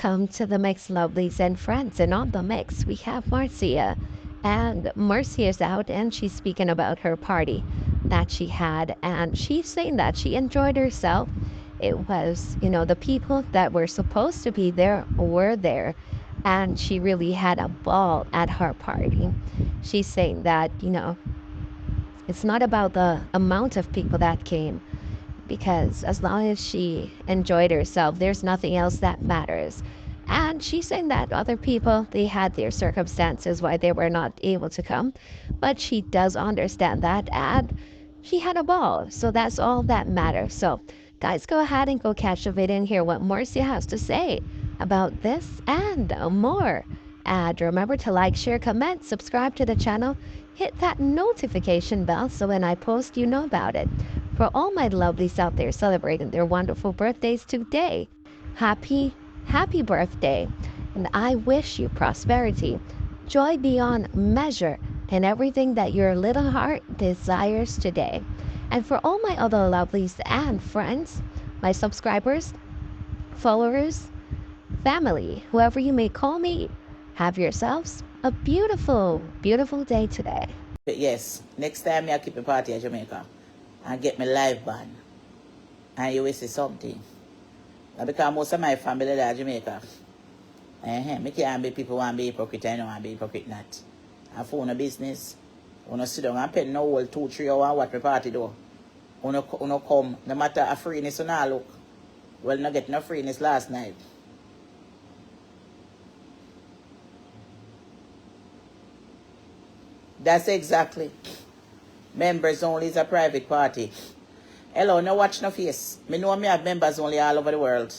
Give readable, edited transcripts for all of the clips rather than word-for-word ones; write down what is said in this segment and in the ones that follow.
welcome to the Mix Lovelies and Friends. And on the mix, we have Marcia. And Marcia is out and she's speaking about her party that she had. And she's saying that she enjoyed herself. It was, the people that were supposed to be there were there. And she really had a ball at her party. She's saying that, it's not about the amount of people that came, because as long as she enjoyed herself, there's nothing else that matters. And she's saying that other people, they had their circumstances why they were not able to come, but she does understand that, and she had a ball, so that's all that matters. So guys, go ahead and go catch the video and hear what Marcia has to say about this and more. And remember to like, share, comment, subscribe to the channel, hit that notification bell so when I post you know about it. For all my lovelies out there celebrating their wonderful birthdays today, happy birthday. And I wish you prosperity, joy beyond measure, and everything that your little heart desires today. And for all my other lovelies and friends, my subscribers, followers, family, whoever you may call me, have yourselves a beautiful, beautiful day today. Yes, next time I keep a party at Jamaica and get my live band, and you will see something. Because most of my family are at Jamaica. Me can't be people want to be hypocrite, I know want to be hypocrite not. And for a business, when you sit down and pay no whole 2-3 hours what my party do. When you come, no matter a freeness or not look. Well, not get no freeness last night. That's exactly. Members only is a private party. Hello, no watch no face. Me know me have members only all over the world.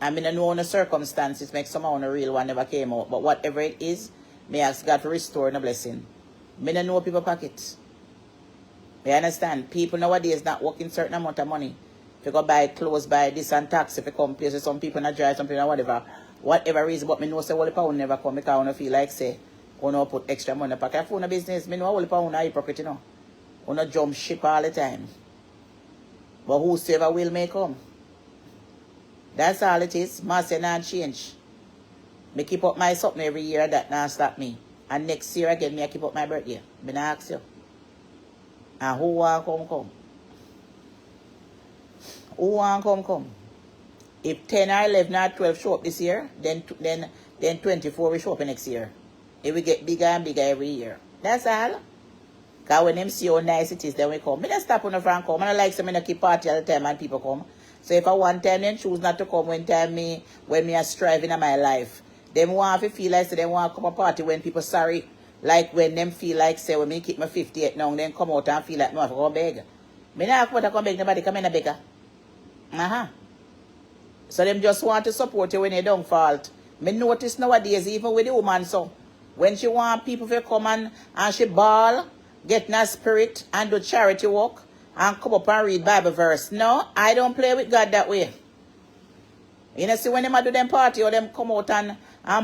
I mean, I know the circumstances make some of the real one never came out. But whatever it is, me ask God to restore the blessing. Me don't know people pockets. You understand? People nowadays not working certain amount of money. If you go buy clothes, buy this and tax, if you come places, some people not drive, some people whatever. Whatever reason, but me know say all the pound never come because I don't feel like say, you know, put extra money in the pocket. For a business, me know all the pound are hypocrite, you know. You know, jump ship all the time. But whosoever will may come. That's all it is. Marcia not change. Me keep up my something every year that not stop me. And next year again, me I keep up my birthday. Me not ask you. And who want come? Who want come? If 10 or 11 or 12 show up this year, then 24 will show up next year. It will get bigger and bigger every year. That's all. Because when them see how nice it is, then we come. Me don't stop on the front come. I don't like some me keep party all the time and people come. So if I want time, then choose not to come when me are striving in my life. Them want to feel like say they want to come a party when people sorry. Like when them feel like say when me keep my 58 now, then come out and feel like no I have to go beg. Me not want to come beg nobody, come in a beggar. So them just want to support you when you don't fault. Me notice nowadays, even with the woman so, when she want people to come and she ball, get in a spirit and do charity work and come up and read Bible verse. No, I don't play with God that way. You know, see when them do them party or them come out and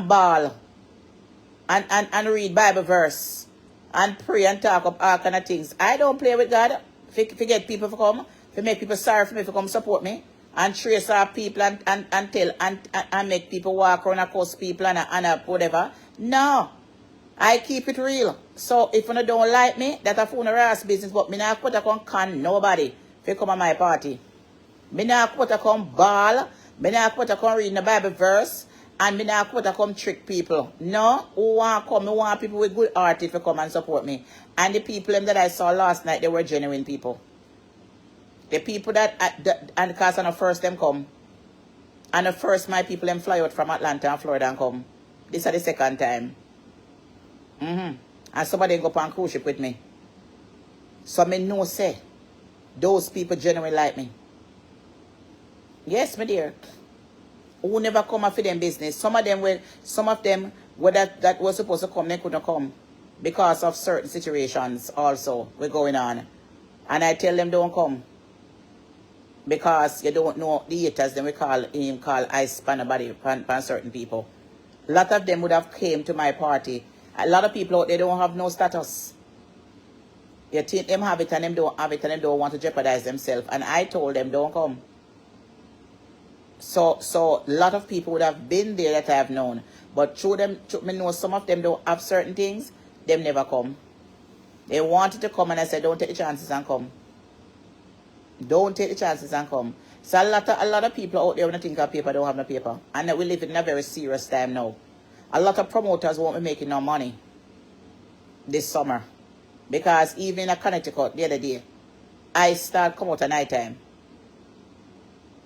ball and read Bible verse and pray and talk up all kind of things. I don't play with God. Forget people to come, to make people sorry for me to come support me and trace our people and tell and make people walk around and curse people and whatever. No. I keep it real. So if you don't like me, that's a phone ass business. But me not put a con nobody if you come to my party. Me not put a come ball. Me not put a come reading the Bible verse. And me not put a come trick people. No, who want come? Me want people with good heart if you come and support me. And the people that I saw last night, they were genuine people. The people and because on the first them come. And the first my people them fly out from Atlanta and Florida and come. This is the second time. And somebody go on cruise ship with me. So me know say those people genuinely like me. Yes, my dear. Who never come after them business. Some of them that was supposed to come, they couldn't come. Because of certain situations also were going on. And I tell them don't come. Because you don't know the haters, then we call ice pan a body pan certain people. A lot of them would have came to my party. A lot of people out there don't have no status. You think them have it and them don't have it and them don't want to jeopardize themselves. And I told them don't come. So a lot of people would have been there that I have known. But through me know some of them don't have certain things, them never come. They wanted to come and I said, don't take the chances and come. Don't take the chances and come. So a lot of people out there when I think of paper don't have no paper. And we live in a very serious time now. A lot of promoters won't be making no money this summer. Because even in Connecticut the other day, I start come out at night time.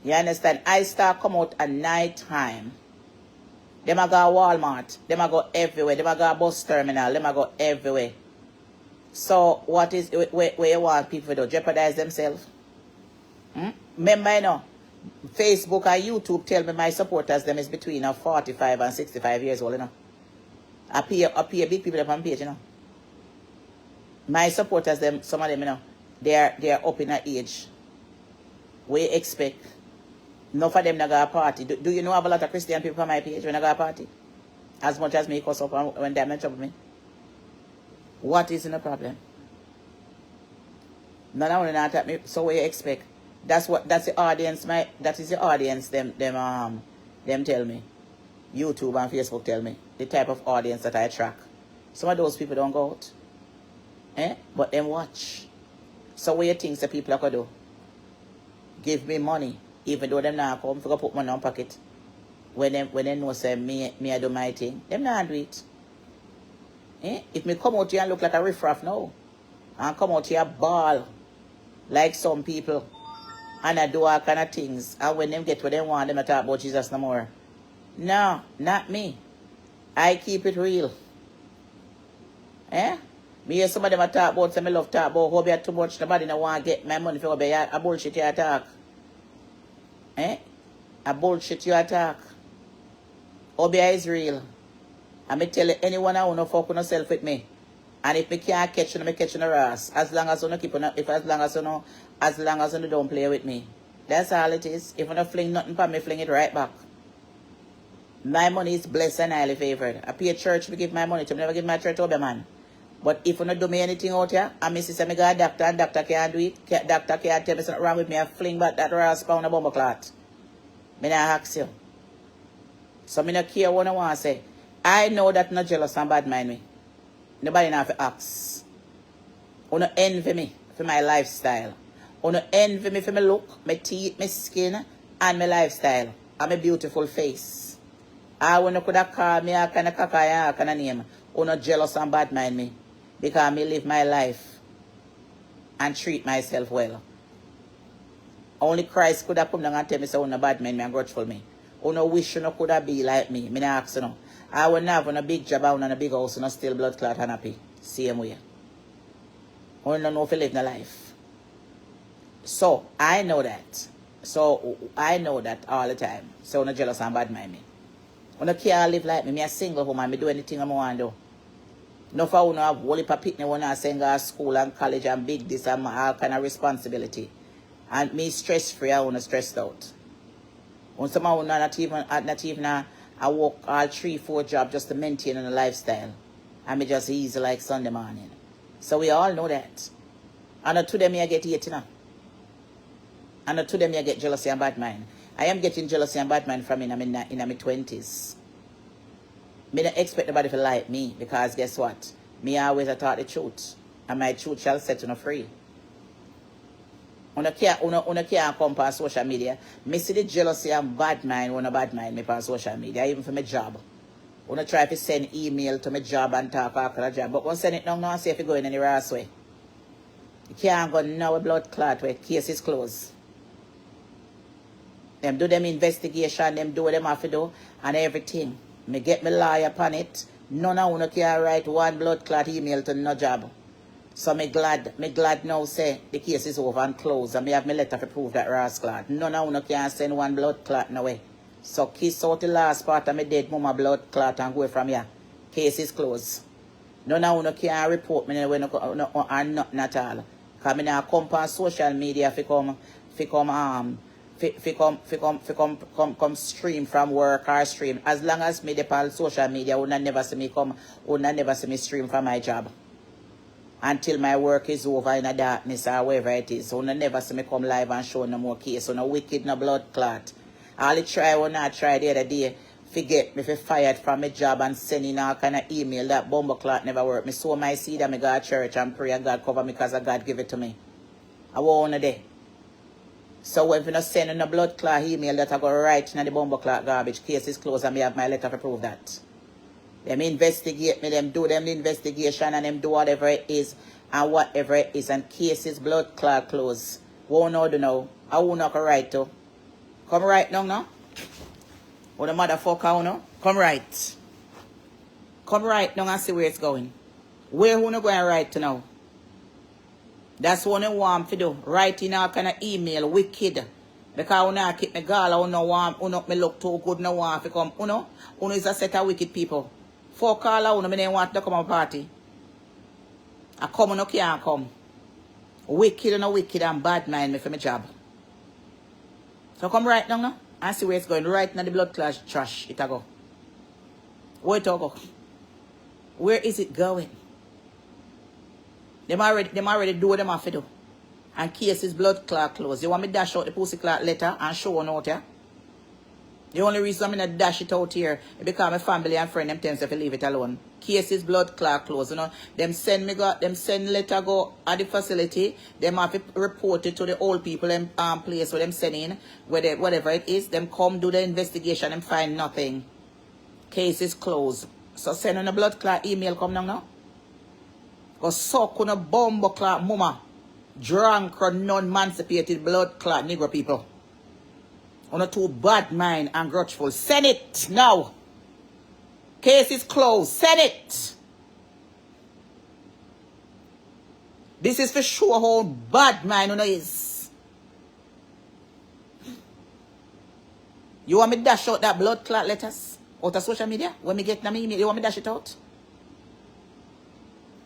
You understand? I start come out at night time. Them a go Walmart. Them a go everywhere. Them a go bus terminal. Them a go everywhere. So what is where you want people to jeopardize themselves? Remember, you know, Facebook and YouTube tell me my supporters them is between 45 and 65 years old, you know. I pay big people up on page, you know. My supporters them, some of them, you know, they are up in age. We expect. Enough of them not go a party. Do you know I have a lot of Christian people on my page when I go a party? As much as me cuss up when they are trouble me. What is the problem? None of them not at me. So what you expect? That's the audience. That is the audience. Them tell me. YouTube and Facebook tell me the type of audience that I attract. Some of those people don't go out, but them watch. So what you think the people are gonna do? Give me money, even though them not come. For put money on pocket. When they know say me I do my thing, them not do it. If me come out here and look like a riffraff now, and come out here ball like some people, and I do all kind of things, and when them get what they want, them talk about Jesus no more. No, not me. I keep it real. Me hear some of them talk about, some love talk about how be too much, nobody no want to get my money for a bullshit you attack. A bullshit you attack. Obia is real. And me tell anyone I want to fuck with yourself with me. And if me can't catch you, me catch you in the ass. As long as you don't keep on, as long as you don't play with me. That's all it is. If you don't fling nothing for me, fling it right back. My money is blessed and highly favored. I pay a church to give my money to. I never give my church over, man. But if you don't do me anything out here, and me say me go a doctor and doctor can't do it, doctor can't tell me something wrong with me, I fling back that raw pound of bumper clot. Me not ask you. So me not care what I want to say. I know that not jealous and bad mind me. Nobody not have to ask. You no envy me for my lifestyle. You no envy me for my look, my teeth, my skin, and my lifestyle. And my beautiful face. I wanna could have called me a kind of kakaya, a kind of name. You no jealous and bad mind me. Because me live my life and treat myself well. Only Christ could have come down and tell me so you no bad mind me and grudgeful me. You no wish you no could have be like me. Me not ask you no. I would have on a big job, on a big house, and still blood clot and happy. Same way. I don't know if you live in life. So, I know that. So, I know that all the time. So, I'm not jealous and bad mind me. I don't care live like me. I'm a single woman. I do anything I want to do. No for I have whole heap of picnic when I send to school and college and big this and all kind of responsibility. And me stress free, I want to stressed out. When someone not even I work all 3-4 jobs just to maintain a lifestyle. And me just easy like Sunday morning. So we all know that. And to them I get hate, you know. And to them I get jealousy and bad mind. I am getting jealousy and bad mind from in my 20s. Me don't expect nobody to like me because guess what? Me always taught the truth. And my truth shall set you free. Una can't come on social media. Me see the jealousy and bad mind when a bad mind me on social media, even for my job. Una try to send email to my job and talk after the job. But when send it now, no see if you go in any rash way. You can't go now with blood clot where case is closed. Them do them investigation, them do what them have to do, and everything. Me get me lawyer upon it. None of you can write one blood clot email to no job. So me glad now say the case is over and closed and me have my letter to prove that rascal. None of you can send one blood clot no way. So kiss out the last part of my dead mama blood clot and go from here. Case is closed. None of you can report me when and nothing at all. Because me now come on social media come stream from work or stream. As long as me dey on social media, you never see me come, you never see me stream from my job. Until my work is over in the darkness or wherever it is. So you never see me come live and show no more case. So no wicked, no blood clot. All the try when I tried the other day, forget me for fired from my job and sending all kind of email that bumble clock never work. Me sow my seed and me go to church and pray and God cover me because God give it to me. I won't one day. So if you not send a blood clot email that I go right in the bumble clot garbage, case is closed and me have my letter to prove that. Them investigate me, them do them the investigation and them do whatever it is and whatever it is and cases blood clot close. Won't know do now. I won't not right to. Come right now no? What the motherfucker no? Come right. Come right now and see where it's going. Where who not going right to now? That's what I want to do. Writing all kind of email, wicked. Because when I keep my girl, I don't want me look too good, no want to come. Uno is a set of wicked people. For call I don't want to come to a party. I come and I can't come. Wicked and bad mind me for my job. So come right now, no? And see where it's going. Right now the blood clash trash. It a go. Where it a go? Where is it going? Them already do what them have to do. And cases blood clot close. You want me dash out the pussy clot letter and show one out here? The only reason I'm not dash it out here is because my family and friend them tends to leave it alone. Cases blood clot close. You know, them send letter go at the facility. Them have to report it to the old people them place where them send in, whatever it is. Them come do the investigation and find nothing. Case is closed. So send on a blood clot email come down now. Go suck on a bomb clot mama. Drunk or non-emancipated blood clot Negro people. On a too bad mind and grudgeful. Send it now. Case is closed. Send it. This is for sure how bad mind on is. You want me to dash out that blood clot letters out of social media? When me get them email, you want me to dash it out?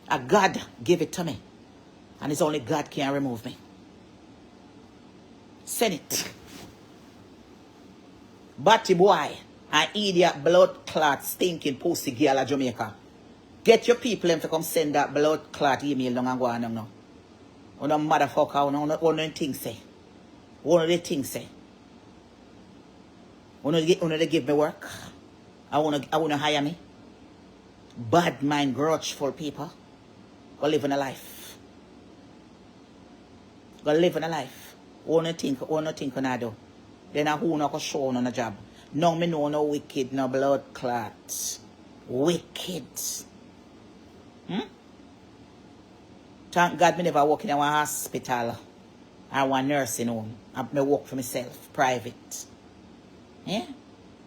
A God give it to me. And it's only God can remove me. Send it. Batty boy, an idiot blood clot stinking pussy girl of Jamaica. Get your people to come send that blood clot email down and go on now. One of motherfucker, one of the things say. One of the things say. One of the give me work. I wanna hire me. Bad mind, grudgeful people. Go live in a life. Go live in a life. Wanna think when I do. Then I who not go show on a job. No me know no wicked, no blood clots. Wicked. Thank God me never work in a hospital or one nursing home. I work for myself, private. Yeah?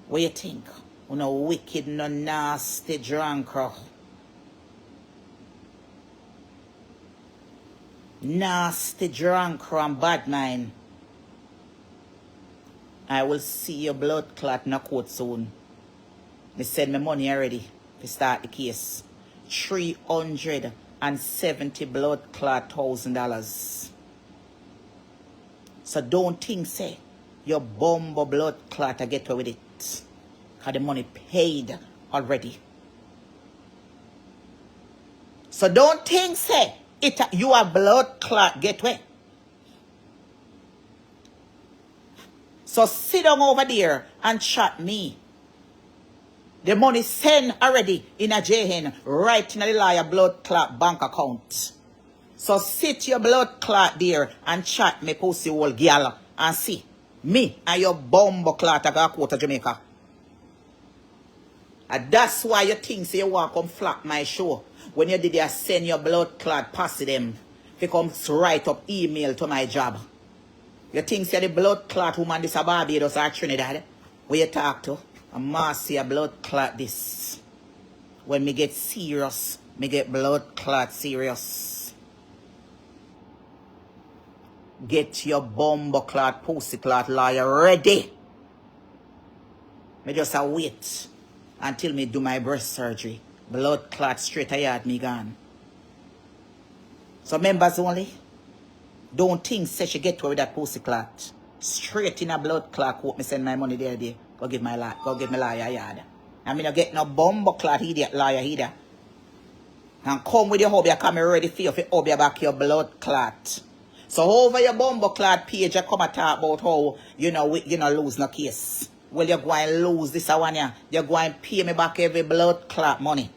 What you think? You know wicked, no nasty drunk. Nasty drunk and bad mind. I will see your blood clot in a court soon. They send me money already to start the case. $370 blood clot $1,000. So don't think say your bumbo blood clot to get away with it. Because the money paid already. So don't think say you are blood clot get away. So sit down over there and chat me. The money sent already in a JN right in the liar blood clot bank account. So sit your blood clot there and chat me pussy old girl and see me and your bumbo clot I got to Jamaica. And that's why you think say you want to come flap my show. When you did send your blood clot past them. They come write up email to my job. You think say the blood clot woman this a Barbados or Trinidad? Where you talk to? A Marcia blood clot this. When me get serious, me get blood clot serious. Get your bumbo clot, pussy clot lawyer ready. Me just a wait until me do my breast surgery. Blood clot straight ahead me gone. So members only, don't think say she get to with that pussy clot. Straight in a blood clot, hope me send my money there. Go give me liar yard. I mean I get no bumbo clot idiot liar either. And come with your hobby, I come ready for you hobby back your blood clot. So over your bumbleclad page, you come and talk about how, you know, lose no case. Well, you're going to lose this one, yeah. You're going to pay me back every blood clot money.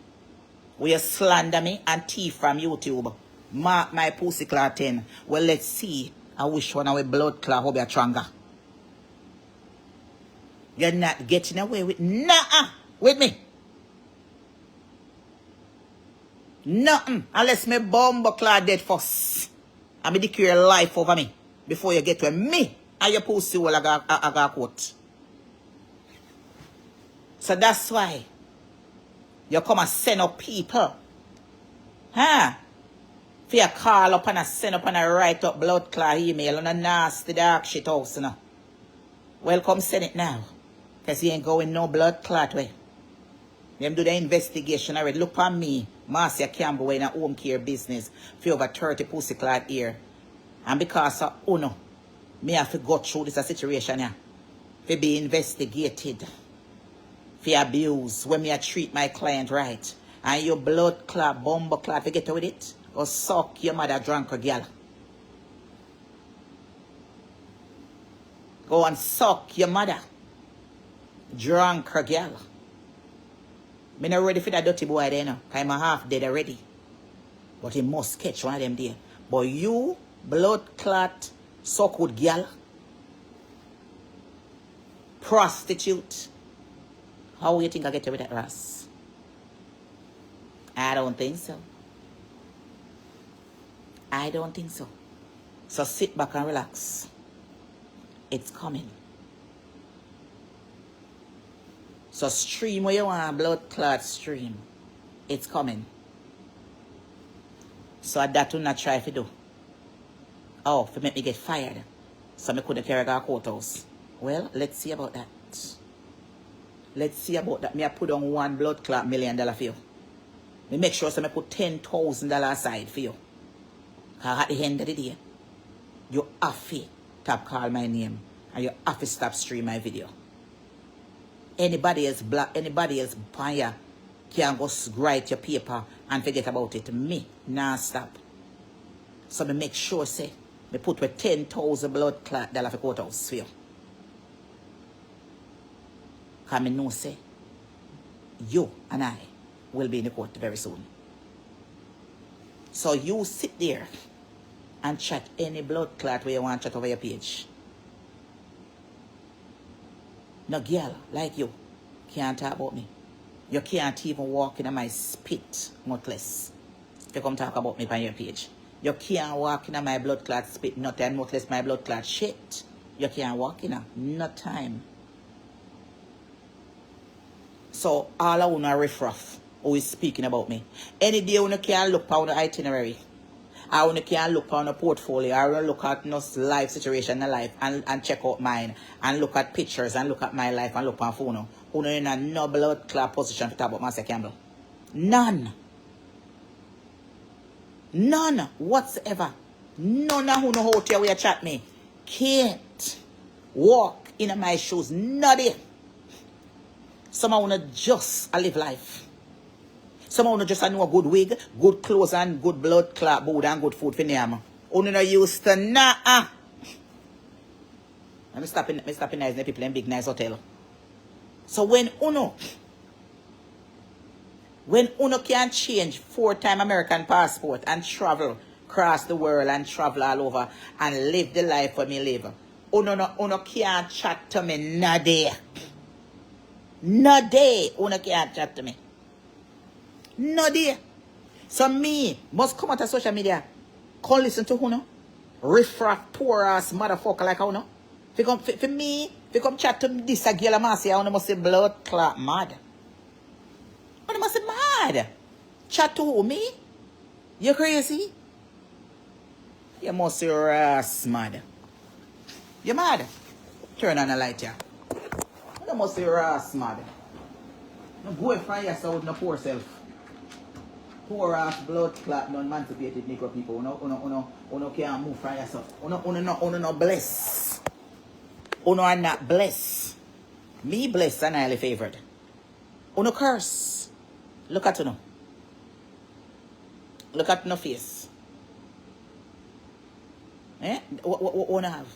Will you slander me and thief from YouTube? Mark my pussy clot 10. Well, let's see. I wish one of our blood clot will be a stronger. You're not getting away with with me. Nothing. Unless me bumbleclad dead first. I me declare life over me. Before you get to me and your pussy will I got quote. So that's why you come and send up people. Huh? For you call up and send up and write up blood clot email on a nasty dark shit house, you know. Well, come send it now. Because you ain't going no blood clot way. Them do the investigation already. Look on me, Marcia Campbell, in a home care business for over 30 pussy clot here. And because of Uno, me have to go through this situation here. For be investigated. For abuse, when me a treat my client right. And your blood clot, bumbo clot, you get with it? Or suck your mother drunk a girl. Go and suck your mother drunk a girl. Me not ready for that dirty boy there now. I'm half dead already. But he must catch one of them there. But you, blood clot, suck with girl, prostitute. How you think I get away with that, Ross? I don't think so. I don't think so. So sit back and relax. It's coming. So stream where you want, blood clot stream. It's coming. So that will not try to do. Oh, for make me get fired. So I couldn't carry our courthouse. Well, let's see about that. Let's see about that. Me I put on one blood clot $1 million for you. Me make sure so I put $10,000 aside for you. Because at the end of the day, you have to tap call my name. And you have to stop stream my video. Anybody else buyer can go write your paper and forget about it. Me, nah stop. So me make sure say, me put with 10,000 blood clot dollar for courthouse for you. Because me know say, you and I will be in the court very soon. So you sit there and chat any blood clot where you want to chat over your page. No girl like you can't talk about me. You can't even walk in my spit, much less. You come talk about me on your page. You can't walk in my blood clot spit, not and much less my blood clot shit. You can't walk in no time. So all I want to riffraff who is speaking about me. Any day when you can look on the itinerary, I when you can look on the portfolio, I will look at no life situation in life and check out mine and look at pictures and look at my life and look on phone. Who in a no blood clot position to talk about Marcia Campbell. None. None whatsoever. None of who know how to way chat me can't walk in my shoes. Nobody. Some I wanna just live life. Some I wanna just know a good wig, good clothes and good blood clot board and good food for them. Only no used to I'm stopping nice people in big nice hotel. So when uno can change 4-time American passport and travel across the world and travel all over and live the life for me live, uno can't chat to me no day. No day uno can't chat to me. No day. So me must come out of social media, come listen to uno, riffraff poor ass motherfucker like uno. For me, if you come chat to this a girl Marcia, uno must say blood clot mad. Uno must say mad. Chat to who, me? You crazy? You must say ass mad. You mad? Turn on the light here. You must say ass mad. No go from yourself, no poor self. Poor ass blood clot, non-emancipated Negro people. Uno can't move from yourself. Uno no bless. Uno are not blessed. Me blessed and highly favored. Uno curse. Look at uno. Look at no face. Eh? What wanna have?